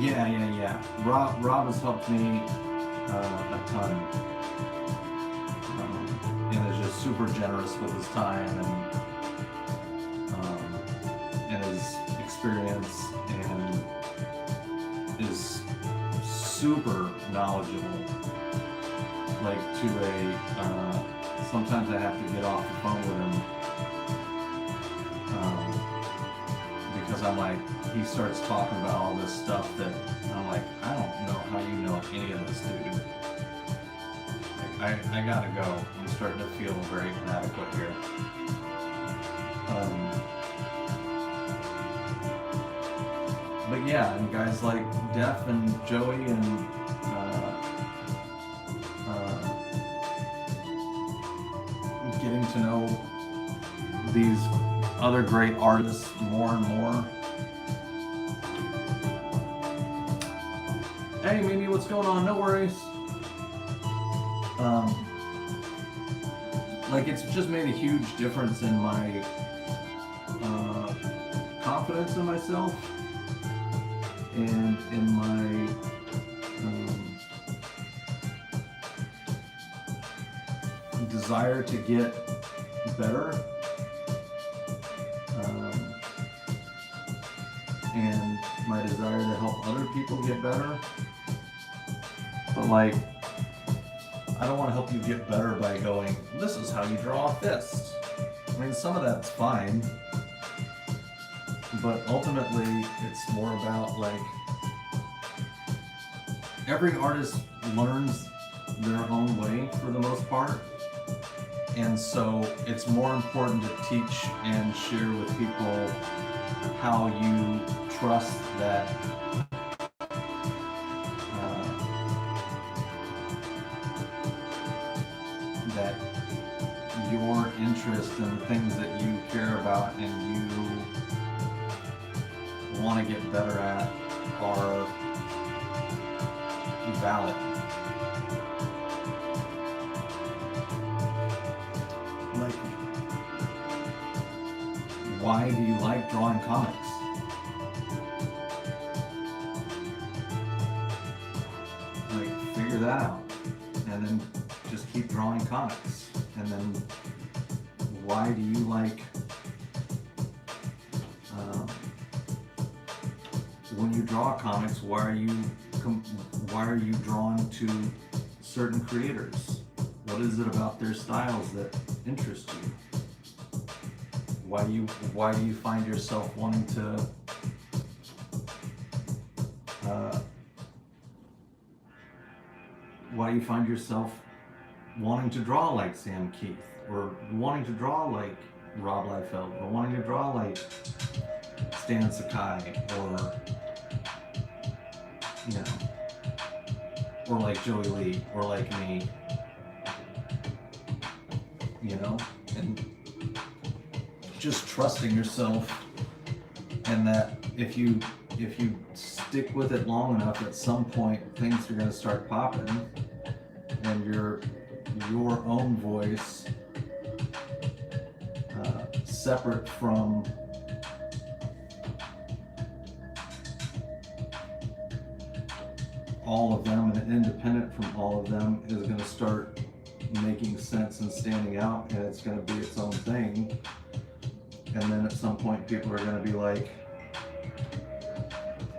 Yeah. Rob has helped me a ton. And is just super generous with his time and his experience, and is super knowledgeable. Like, to sometimes I have to get off the phone with him because I'm like, he starts talking about all this stuff that I'm like, I don't know how you know any of this, dude. I gotta go. I'm starting to feel very inadequate here. But yeah, and guys like Def and Joey and getting to know these other great artists more and more. Hey Mimi, what's going on? No worries. Like, it's just made a huge difference in my confidence in myself and in my desire to get better, and my desire to help other people get better. But like, I don't want to help you get better by going, this is how you draw a fist. I mean, some of that's fine, but ultimately it's more about, like, every artist learns their own way for the most part, and so it's more important to teach and share with people how you trust that that your interest in the things that you care about and you want to get better at are valid. Like, why do you like drawing comics? Like, figure that out, and then just keep drawing comics. And then, why do you like when you draw comics? Why are you drawn to certain creators? What is it about their styles that interests you? Why do you find yourself wanting to why do you find yourself wanting to draw like Sam Keith, or wanting to draw like Rob Liefeld, or wanting to draw like Stan Sakai, or you know, or like Joey Lee, or like me, you know, and just trusting yourself, and that if you stick with it long enough, at some point things are going to start popping, and your own voice, separate from all of them and independent from all of them, is going to start making sense and standing out, and it's going to be its own thing. And then at some point people are going to be like,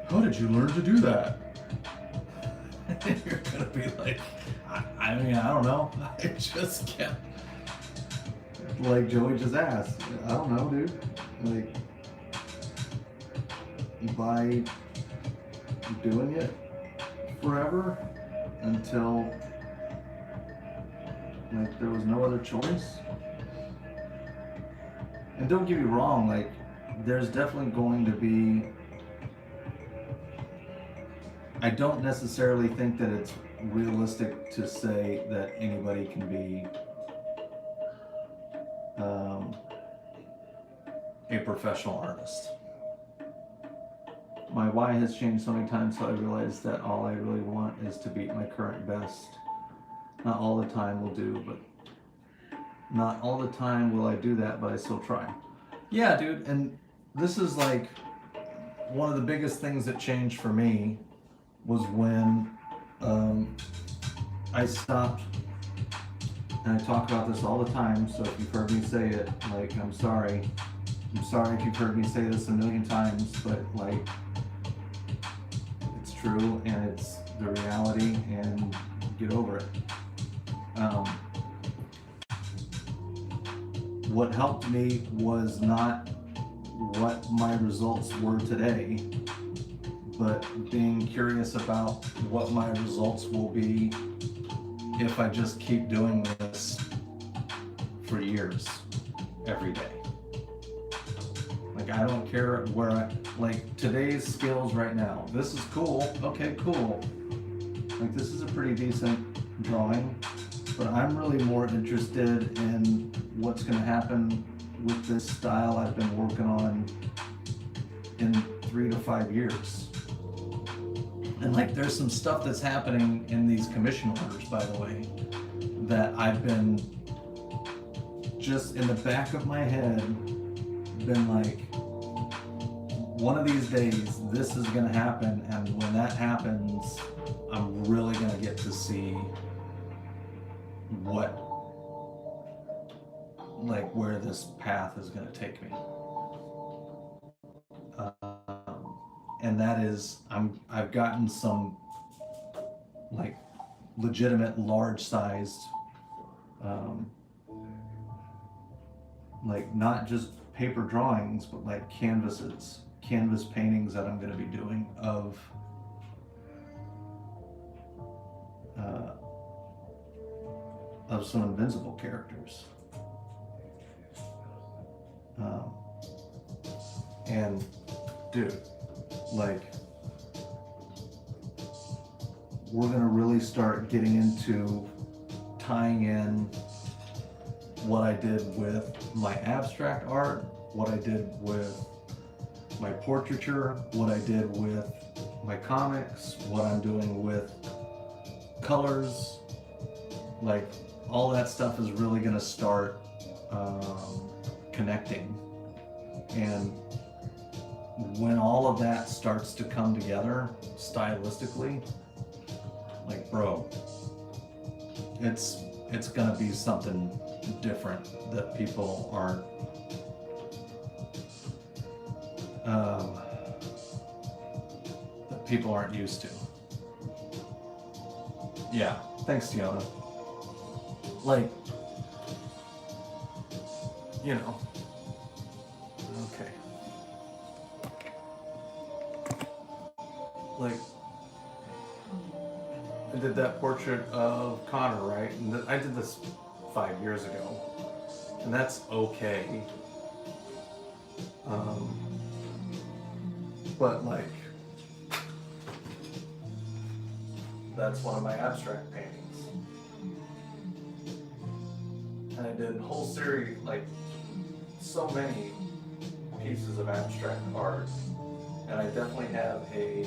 how did you learn to do that? And you're going to be like, I mean, I don't know. I just kept, like Joey just asked, I don't know, dude. Like, by doing it forever until like there was no other choice. And don't get me wrong, like there's definitely going to be, I don't necessarily think that it's realistic to say that anybody can be a professional artist. My why has changed so many times, so I realized that all I really want is to beat my current best. Not all the time will do, but not all the time will I do that, but I still try. Yeah, dude, and this is like one of the biggest things that changed for me was when I stopped, and I talk about this all the time, so if you've heard me say it, like, I'm sorry if you've heard me say this a million times, but like, it's true, and it's the reality, and get over it. What helped me was not what my results were today, but being curious about what my results will be if I just keep doing this for years, every day. Like, I don't care where like today's skills right now, this is cool, okay, cool. Like, this is a pretty decent drawing, but I'm really more interested in what's gonna happen with this style I've been working on in 3 to 5 years. And like, there's some stuff that's happening in these commission orders, by the way, that I've been just in the back of my head, been like, one of these days this is gonna happen, and when that happens, I'm really gonna get to see where this path is gonna take me. And that is, I've gotten some like legitimate large-sized, like not just paper drawings, but like canvas paintings that I'm going to be doing of some Invincible characters. And dude, like, we're gonna really start getting into tying in what I did with my abstract art, what I did with my portraiture, what I did with my comics, what I'm doing with colors, like all that stuff is really going to start connecting. And when all of that starts to come together stylistically, like, bro, it's gonna be something different that people aren't used to. Yeah, thanks, Tiana. Like, you know, okay. Like, I did that portrait of Connor, right? And I did this 5 years ago, and that's okay. But like, that's one of my abstract paintings. And I did a whole series, like so many pieces of abstract art. And I definitely have a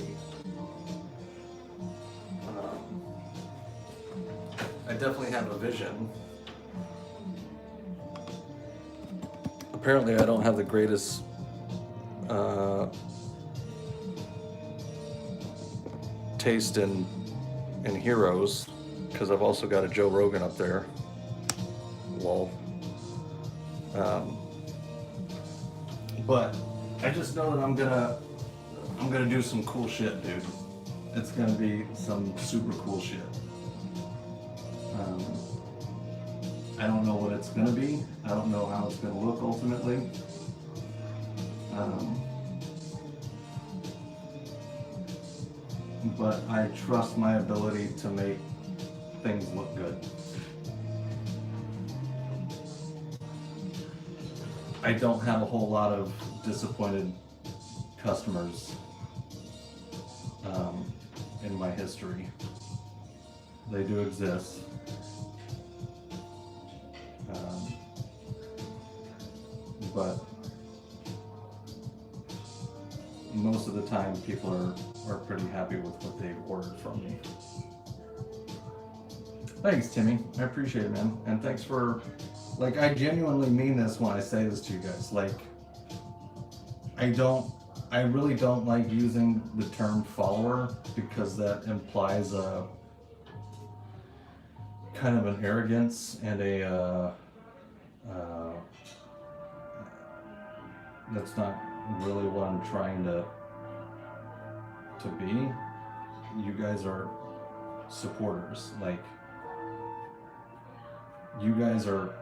vision. Apparently I don't have the greatest taste in heroes, because I've also got a Joe Rogan up there. Lol. But I just know that I'm gonna do some cool shit, dude. It's gonna be some super cool shit. I don't know what it's gonna be. I don't know how it's gonna look ultimately. But I trust my ability to make things look good. I don't have a whole lot of disappointed customers in my history. They do exist. But most of the time people are pretty happy with what they've ordered from me. Thanks, Timmy. I appreciate it, man. And thanks for, like, I genuinely mean this when I say this to you guys. Like, I really don't like using the term follower, because that implies a kind of an arrogance and that's not really what I'm trying to be. You guys are supporters. Like, you guys are,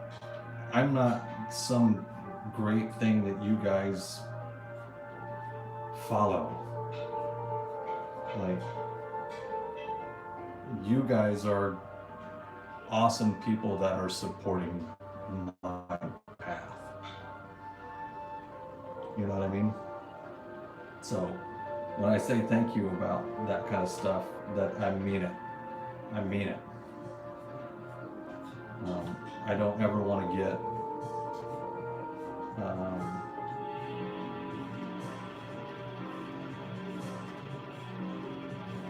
I'm not some great thing that you guys follow. Like, you guys are awesome people that are supporting my path. You know what I mean? So when I say thank you about that kind of stuff, that I mean it. I mean it. I don't ever want to get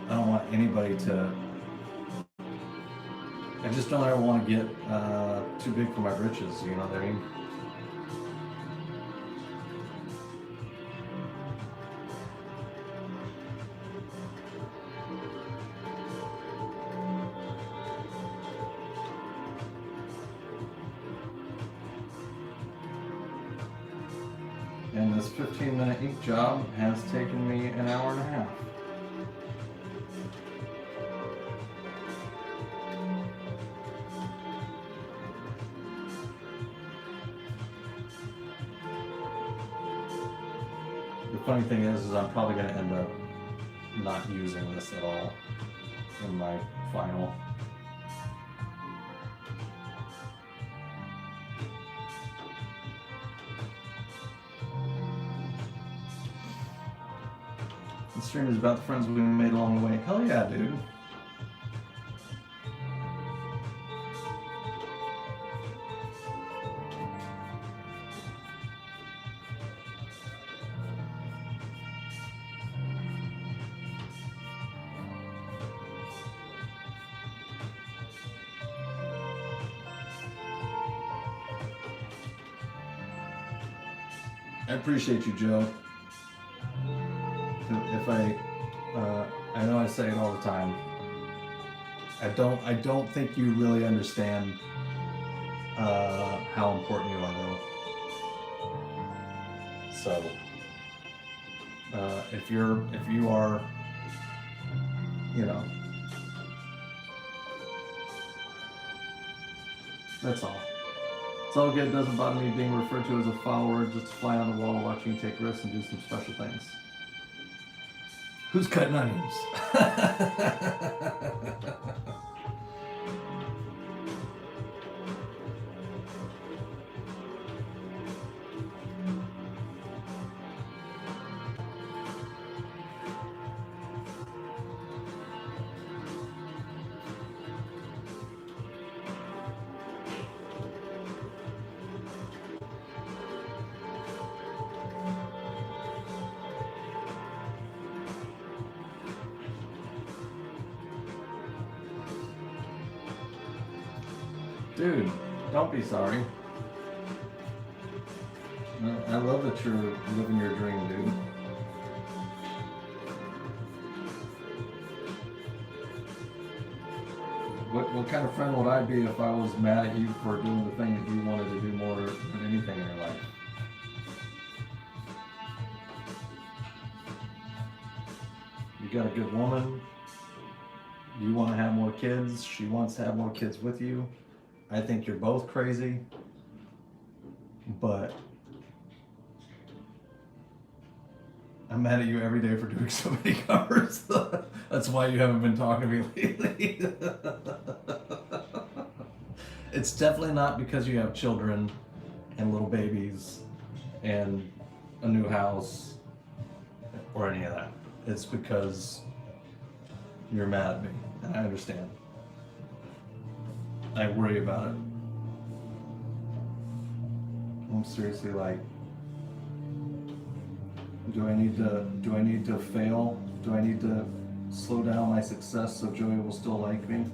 I don't want anybody to, I just don't ever want to get too big for my britches, you know what I mean? And this 15-minute ink job has taken me an hour and a half. The funny thing is I'm probably going to end up not using this at all in my final. The stream is about the friends we made along the way. Hell yeah, dude. I appreciate you, Joe. If I know I say it all the time. I don't think you really understand how important you are, though. So, if you are, you know, that's all. It's all good. It doesn't bother me being referred to as a follower. Just a fly on the wall, watching you take risks and do some special things. Who's cutting onions? Dude, don't be sorry. I love that you're living your dream, dude. What kind of friend would I be if I was mad at you for doing the thing that you wanted to do more than anything in your life? You got a good woman. You want to have more kids. She wants to have more kids with you. I think you're both crazy, but I'm mad at you every day for doing so many covers. That's why you haven't been talking to me lately. It's definitely not because you have children and little babies and a new house or any of that. It's because you're mad at me, and I understand. I worry about it. I'm seriously like, do I need to fail? Do I need to slow down my success so Joey will still like me?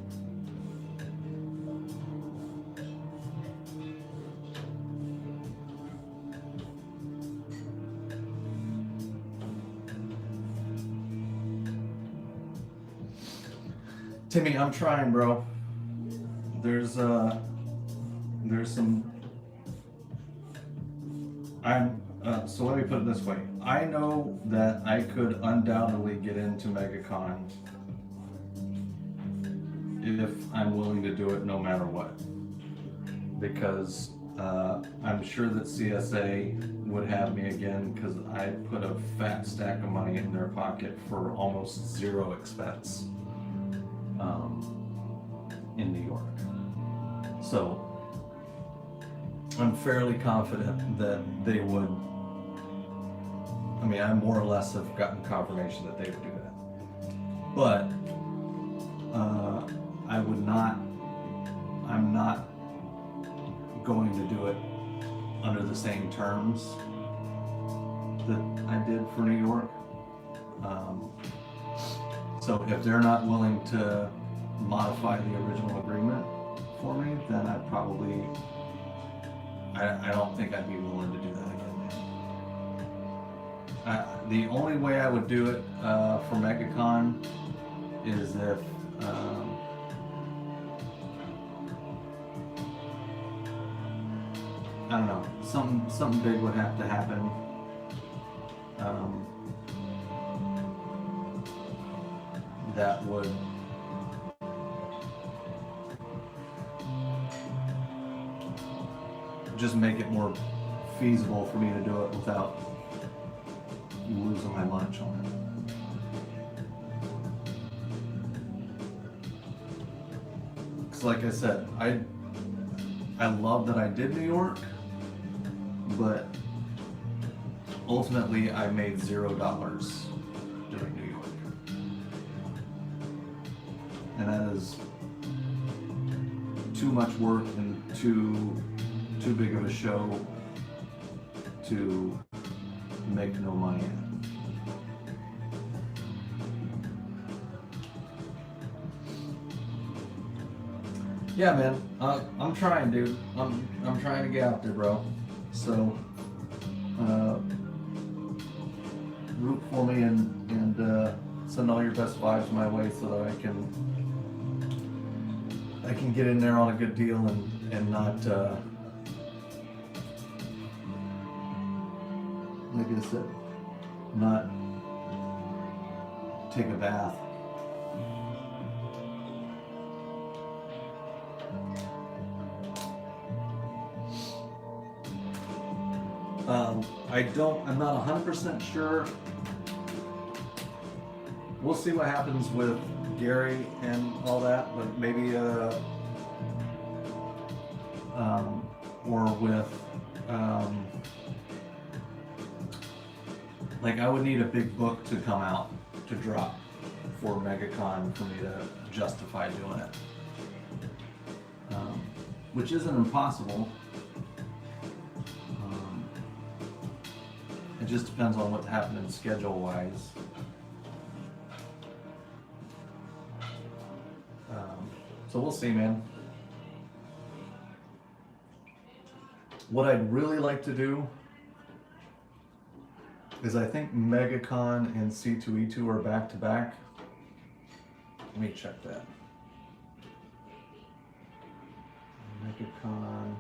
Timmy, I'm trying, bro. There's some. So let me put it this way. I know that I could undoubtedly get into MegaCon if I'm willing to do it no matter what. Because I'm sure that CSA would have me again because I put a fat stack of money in their pocket for almost zero expense in New York. So I'm fairly confident that they would. I mean, I more or less have gotten confirmation that they would do that. But I would not. I'm not going to do it under the same terms that I did for New York. So if they're not willing to modify the original agreement for me, then I don't think I'd be willing to do that again. The only way I would do it for MegaCon is if I don't know, something big would have to happen. That would just make it more feasible for me to do it without losing my lunch on it. Because like I said, I love that I did New York, but ultimately I made $0 doing New York. And that is too much work and too big of a show to make no money at. Yeah, man, I'm trying, dude. I'm trying to get out there, bro. So root for me and send all your best vibes my way so that I can get in there on a good deal and not like I said, not take a bath. I'm not 100% sure. We'll see what happens with Gary and all that, but maybe, or with, like I would need a big book to come out, to drop for MegaCon for me to justify doing it. Which isn't impossible. It just depends on what's happening schedule-wise. So we'll see, man. What I'd really like to do is I think MegaCon and C2E2 are back to back. Let me check that. MegaCon.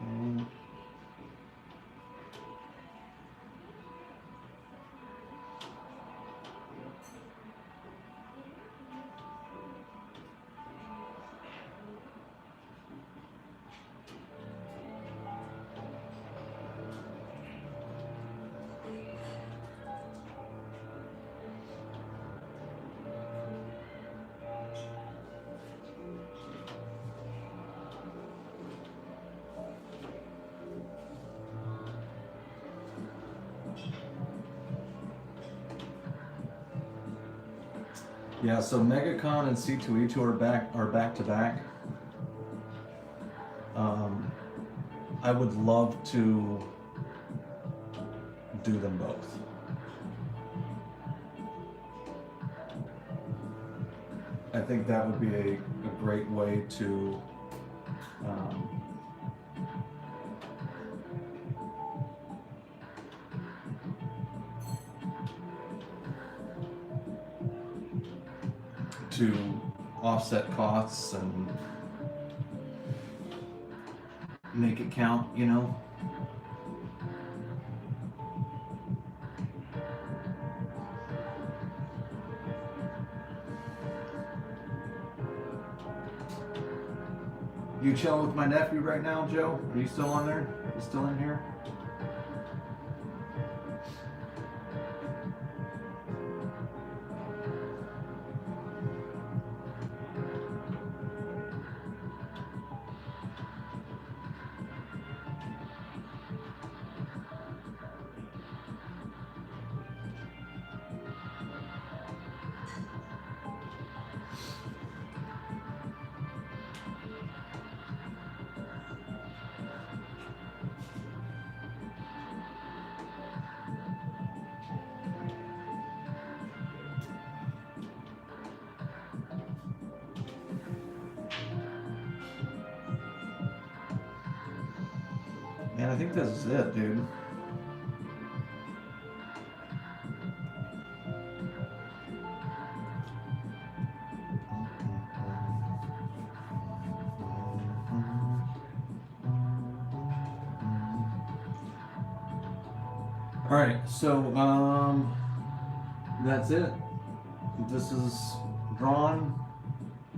Okay. Yeah, so MegaCon and C2E2 are back to back. I would love to do them both. I think that would be a great way to offset costs and make it count, you know? You chilling with my nephew right now, Joe? Are you still on there? You still in here? Man, I think this is it, dude. All right, so that's it. This is drawn.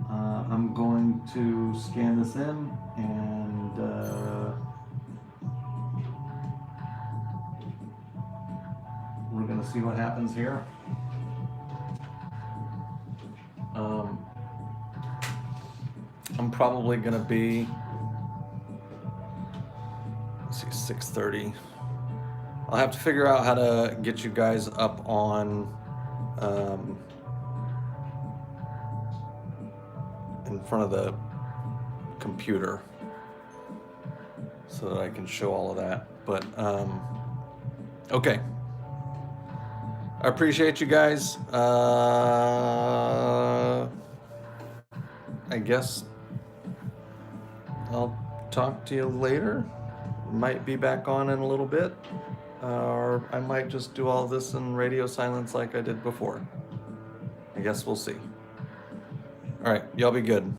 I'm going to scan this in and we're gonna see what happens here. I'm probably gonna be, let's see, 6:30. I'll have to figure out how to get you guys up on in front of the computer so that I can show all of that. But okay. I appreciate you guys. I guess I'll talk talk to you later. Might be back on in a little bit. Or I might just do all this in radio silence like I did before. I guess we'll see. All right, y'all be good.